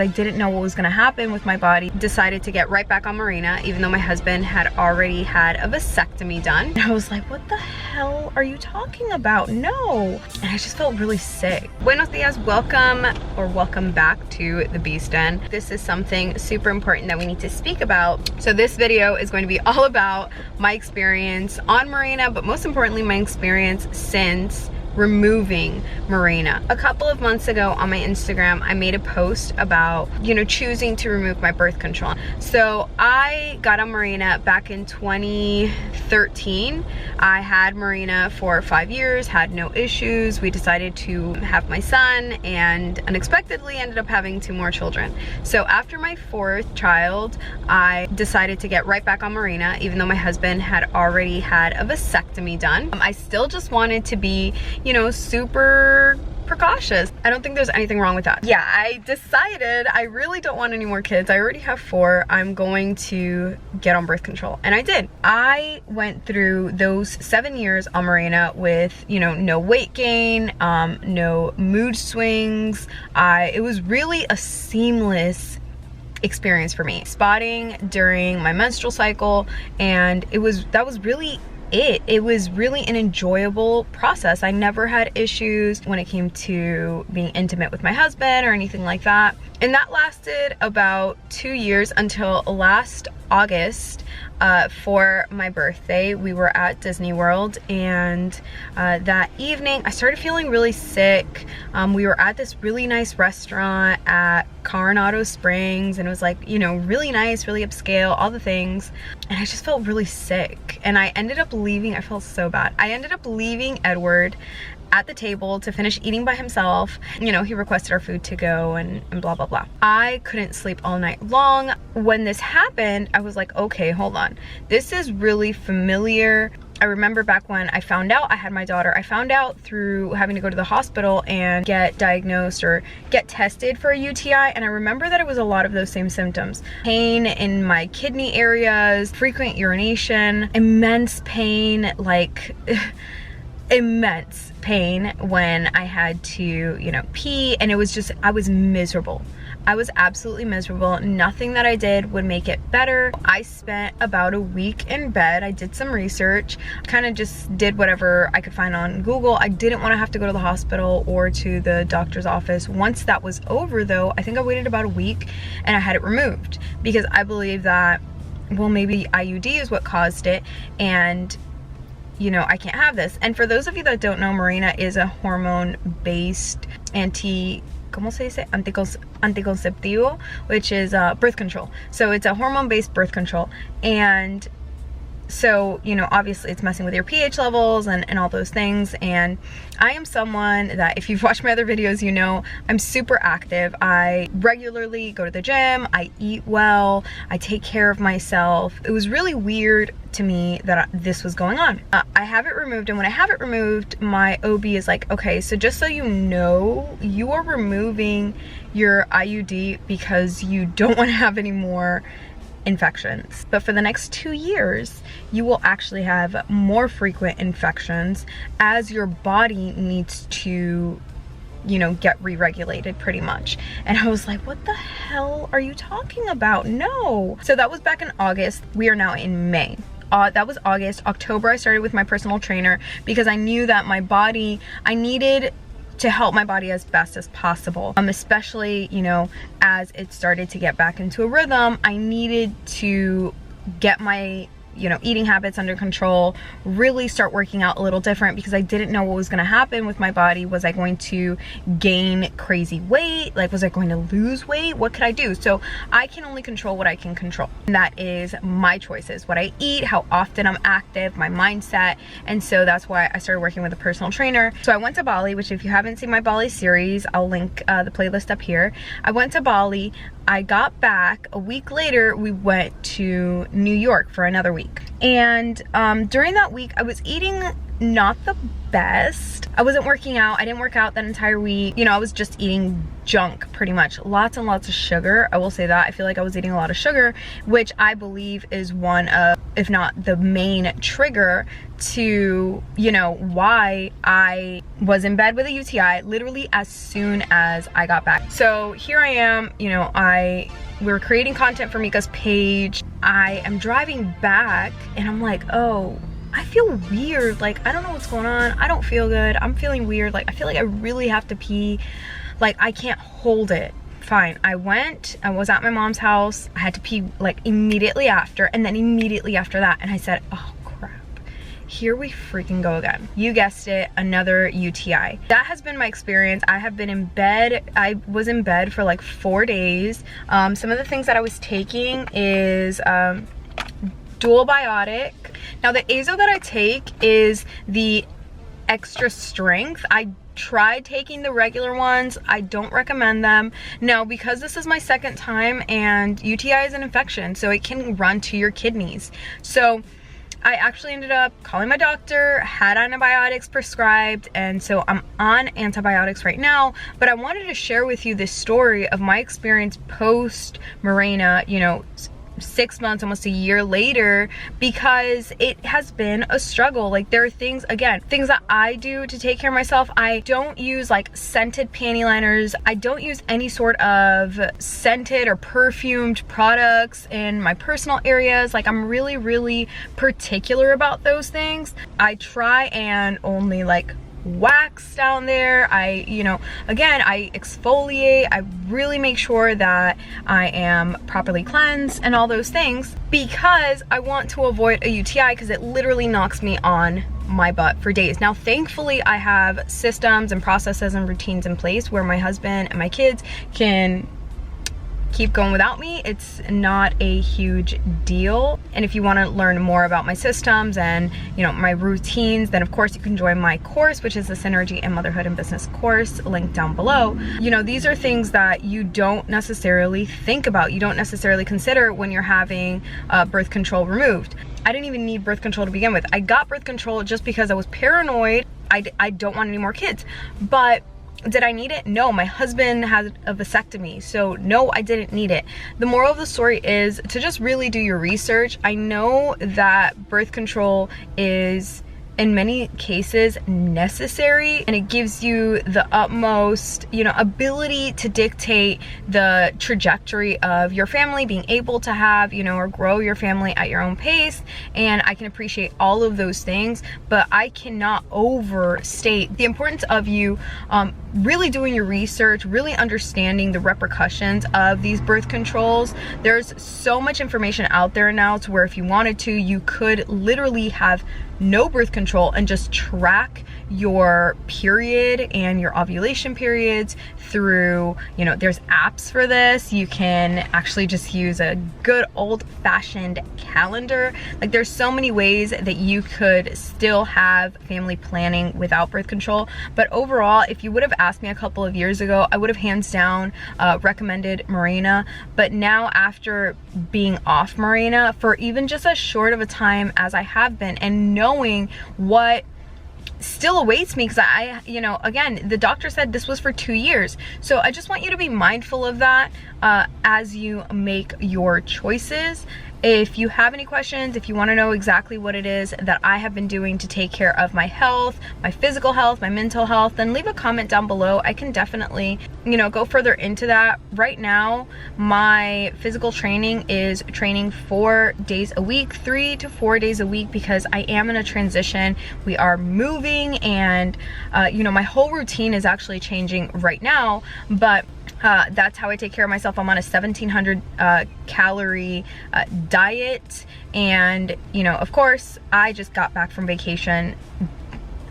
I didn't know what was gonna happen with my body. Decided to get right back on Mirena, even though my husband had already had a vasectomy done. And I was like, what the hell are you talking about? No. And I just felt really sick. Buenos dias, welcome back to the Beast Den. This is something super important that we need to speak about. So this video is going to be all about my experience on Mirena, but most importantly, my experience since removing Mirena. A couple of months ago on my Instagram, I made a post about, choosing to remove my birth control. So I got on Mirena back in 2013. I had Mirena for 5 years, had no issues. We decided to have my son and unexpectedly ended up having 2 more children. So after my 4th child, I decided to get right back on Mirena, even though my husband had already had a vasectomy done. I still just wanted to be, super precautious. I don't think there's anything wrong with that. Yeah, I decided I really don't want any more kids. I already have 4. I'm going to get on birth control. And I did. I went through those 7 years on Mirena with, no weight gain, no mood swings. It was really a seamless experience for me. Spotting during my menstrual cycle, and that was really it was really an enjoyable process. I never had issues when it came to being intimate with my husband or anything like that. And that lasted about 2 years until last August. For my birthday, we were at Disney World, and that evening I started feeling really sick. We were at this really nice restaurant at Coronado Springs, and it was like, really nice, really upscale, all the things. And I just felt really sick, and I ended up leaving. I felt so bad. I ended up leaving Edward at the table to finish eating by himself. He requested our food to go and blah, blah, blah. I couldn't sleep all night long. When this happened, I was like, okay, hold on. This is really familiar. I remember back when I found out I had my daughter, I found out through having to go to the hospital and get diagnosed or get tested for a UTI. And I remember that it was a lot of those same symptoms. Pain in my kidney areas, frequent urination, immense pain, like immense pain when I had to, pee. And it was just, I was miserable. I was absolutely miserable. Nothing that I did would make it better. I spent about a week in bed. I did some research, kind of just did whatever I could find on Google. I didn't want to have to go to the hospital or to the doctor's office. Once that was over though, I think I waited about a week and I had it removed because I believe that, well, maybe IUD is what caused it, and I can't have this. And for those of you that don't know, Mirena is a hormone-based anticonceptivo, which is birth control. So it's a hormone-based birth control. And so, obviously it's messing with your pH levels and all those things. And I am someone that, if you've watched my other videos, I'm super active. I regularly go to the gym, I eat well, I take care of myself. It was really weird to me that this was going on. I have it removed, and when I have it removed, my OB is like, okay, so just so you know, you are removing your IUD because you don't want to have any more infections. But for the next 2 years, you will actually have more frequent infections as your body needs to, get re-regulated pretty much. And I was like, what the hell are you talking about? No. So that was back in August. We are now in May. That was August. October, I started with my personal trainer because I knew that my body, I needed to help my body as best as possible. Especially, as it started to get back into a rhythm, I needed to get my eating habits under control, really start working out a little different because I didn't know what was going to happen with my body. Was I going to gain crazy weight? Like, was I going to lose weight? What could I do? So I can only control what I can control. And that is my choices, what I eat, how often I'm active, my mindset. And so that's why I started working with a personal trainer. So I went to Bali, which if you haven't seen my Bali series, I'll link the playlist up here. I went to Bali. I got back a week later. We went to New York for another week. And during that week, I was eating not the best. I wasn't working out. I didn't work out that entire week. I was just eating junk pretty much. Lots and lots of sugar. I will say that. I feel like I was eating a lot of sugar, which I believe is one of, if not the main trigger to, why I was in bed with a UTI literally as soon as I got back. So here I am, you know, we were creating content for Mika's page. I am driving back and I'm like, oh, I feel weird. Like, I don't know what's going on. I don't feel good. I'm feeling weird. Like, I feel like I really have to pee. Like, I can't hold it. Fine. I was at my mom's house. I had to pee like immediately after, and then immediately after that. And I said, oh, here we freaking go again. You guessed it, another UTI. That has been my experience. I have been in bed. I was in bed for like 4 days. Some of the things that I was taking is dual biotic. Now the azo that I take is the extra strength. I tried taking the regular ones. I don't recommend them. Now, because this is my second time, and UTI is an infection, so it can run to your kidneys. So I actually ended up calling my doctor, had antibiotics prescribed, and so I'm on antibiotics right now. But I wanted to share with you this story of my experience post Mirena, you know, 6 months, almost a year later, because it has been a struggle. Like, there are things, again, things that I do to take care of myself. I don't use like scented panty liners. I don't use any sort of scented or perfumed products in my personal areas. Like, I'm really, really particular about those things. I try and only like wax down there. You know, again, I exfoliate. I really make sure that I am properly cleansed and all those things, because I want to avoid a UTI, because it literally knocks me on my butt for days. Now, thankfully, I have systems and processes and routines in place where my husband and my kids can keep going without me. It's not a huge deal. And if you want to learn more about my systems and, you know, my routines, then of course you can join my course, which is the Synergy and Motherhood and Business course, linked down below. You know, these are things that you don't necessarily think about, you don't necessarily consider when you're having birth control removed. I didn't even need birth control to begin with. I got birth control just because I was paranoid. I don't want any more kids. But did I need it? No. My husband has a vasectomy, so no, I didn't need it. The moral of the story is to just really do your research. I know that birth control is in many cases necessary, and it gives you the utmost, you know, ability to dictate the trajectory of your family, being able to have, you know, or grow your family at your own pace. And I can appreciate all of those things, but I cannot overstate the importance of you really doing your research, really understanding the repercussions of these birth controls. There's so much information out there now to where if you wanted to, you could literally have no birth control and just track your period and your ovulation periods through, you know, there's apps for this. You can actually just use a good old-fashioned calendar. Like, there's so many ways that you could still have family planning without birth control. But overall, if you would have asked me a couple of years ago, I would have hands down recommended Mirena. But now, after being off Mirena for even just as short of a time as I have been, and knowing what still awaits me, because I, you know, again, the doctor said this was for 2 years. So I just want you to be mindful of that as you make your choices. If you have any questions, if you want to know exactly what it is that I have been doing to take care of my health, my physical health, my mental health, then leave a comment down below. I can definitely, you know, go further into that. Right now, my physical training is training 4 days a week, 3 to 4 days a week, because I am in a transition. We are moving, and you know, my whole routine is actually changing right now, but that's how I take care of myself. I'm on a 1700 calorie diet, and you know, of course, I just got back from vacation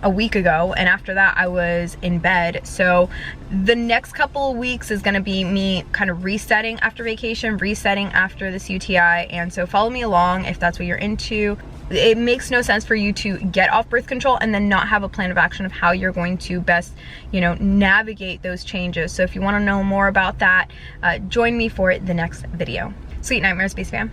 a week ago, and after that I was in bed. So the next couple of weeks is going to be me kind of resetting after vacation, resetting after this UTI. And so follow me along if that's what you're into. It makes no sense for you to get off birth control and then not have a plan of action of how you're going to best, you know, navigate those changes. So if you want to know more about that, join me for the next video. Sweet nightmares, Space Fam.